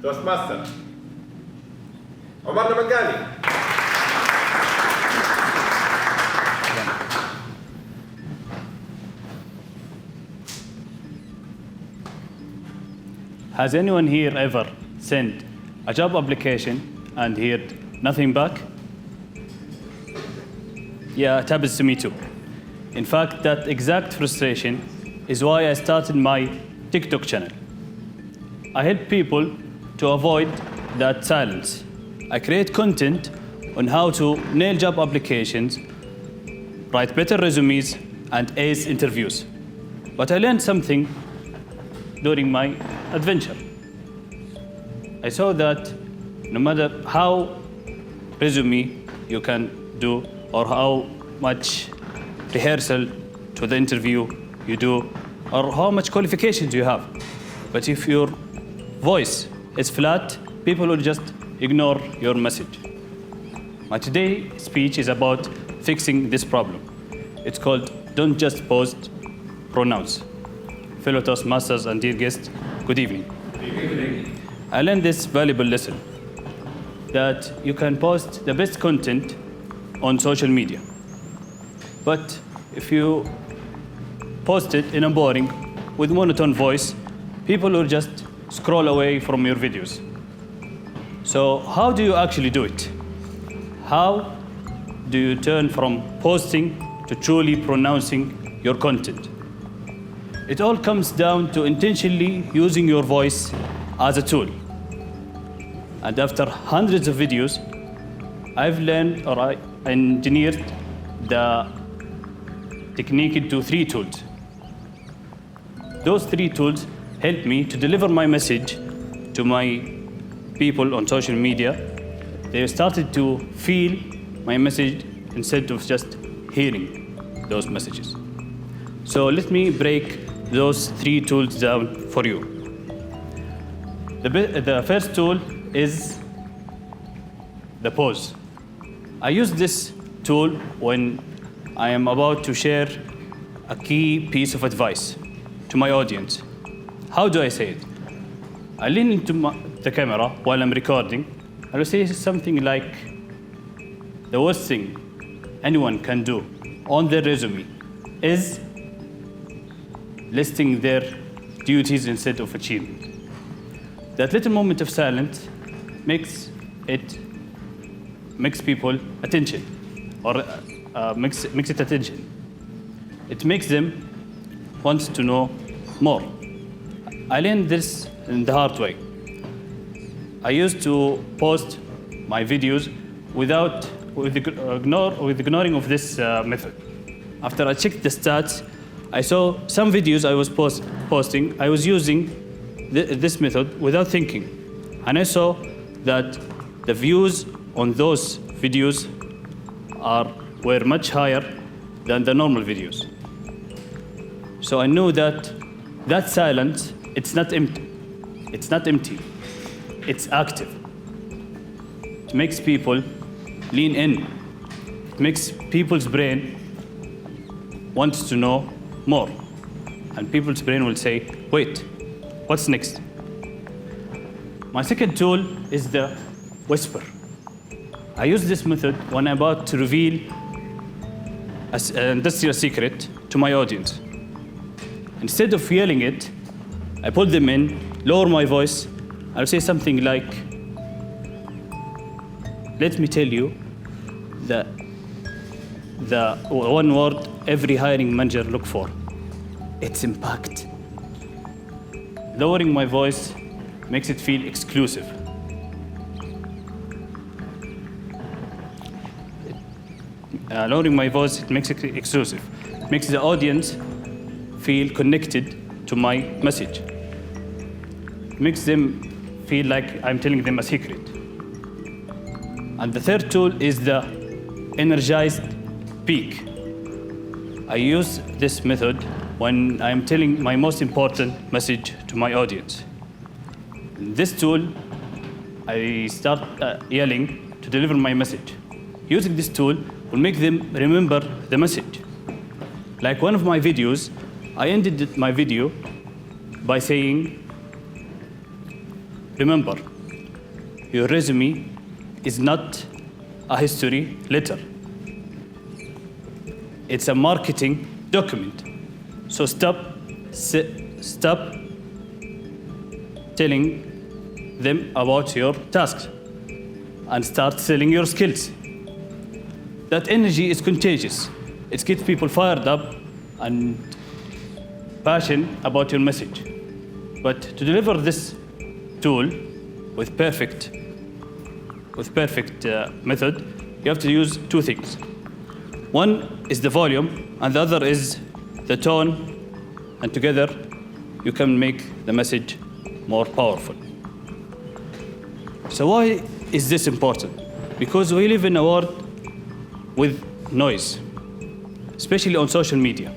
Toastmaster Omar Namangani. Has anyone here ever sent a job application and heard nothing back? Yeah, it happens to me too. In fact, that exact frustration is why I started my TikTok channel. I help people to avoid that silence. I create content on how to nail job applications, write better resumes, and ace interviews. But I learned something during my adventure. I saw that no matter how resume you can do or how much rehearsal to the interview you do or how much qualifications you have, but if your voice is flat, people will just ignore your message. My today's speech is about fixing this problem. It's called Don't Just Post, Pronounce. Fellow Toastmasters and dear guests, good evening. Good evening. I learned this valuable lesson that you can post the best content on social media. But if you post it in a boring, with monotone voice, people will just scroll away from your videos. So how do you actually do it? How do you turn from posting to truly pronouncing your content? It all comes down to intentionally using your voice as a tool. And after hundreds of videos, I've learned or I engineered the technique into 3 tools. Those 3 tools help me to deliver my message to my people on social media. They started to feel my message instead of just hearing those messages. So let me break those 3 tools down for you. The first tool is the pause. I use this tool when I am about to share a key piece of advice to my audience. How do I say it? I lean into the camera while I'm recording. I will say something like, the worst thing anyone can do on their resume is listing their duties instead of achievement. That little moment of silence makes people attention, or makes it attention. It makes them want to know more. I learned this in the hard way. I used to post my videos with ignoring of this method. After I checked the stats, I saw some videos I was posting, I was using this method without thinking. And I saw that the views on those videos were much higher than the normal videos. So I knew that silence, it's not empty. It's not empty. It's active. It makes people lean in. It makes people's brain want to know more. And people's brain will say, wait, what's next? My second tool is the whisper. I use this method when I'm about to reveal an industrial secret to my audience. Instead of yelling it, I pull them in, lower my voice. I'll say something like, let me tell you the one word every hiring manager look for. It's impact. Lowering my voice makes it feel exclusive. Lowering my voice, it makes it exclusive. It makes the audience feel connected to my message. It makes them feel like I'm telling them a secret. And the third tool is the energized peak. I use this method when I'm telling my most important message to my audience. In this tool, I start yelling to deliver my message. Using this tool will make them remember the message. Like one of my videos, I ended my video by saying, remember, your resume is not a history letter. It's a marketing document. So stop telling them about your tasks and start selling your skills. That energy is contagious. It gets people fired up and passionate about your message. But to deliver this tool with perfect method, you have to use two things. One is the volume, and the other is the tone, and together you can make the message more powerful. So why is this important? Because we live in a world with noise, especially on social media,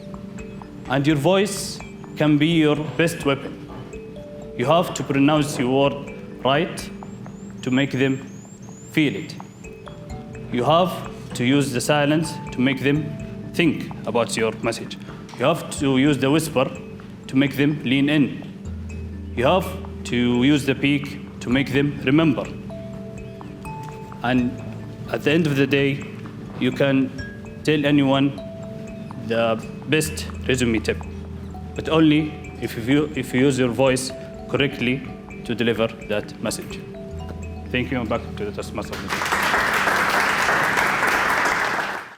and your voice can be your best weapon. You have to pronounce your word right to make them feel it. You have to use the silence to make them think about your message. You have to use the whisper to make them lean in. You have to use the peak to make them remember. And at the end of the day, you can tell anyone the best resume tip, but only if you use your voice correctly to deliver that message. Thank you, and back to the Toastmaster.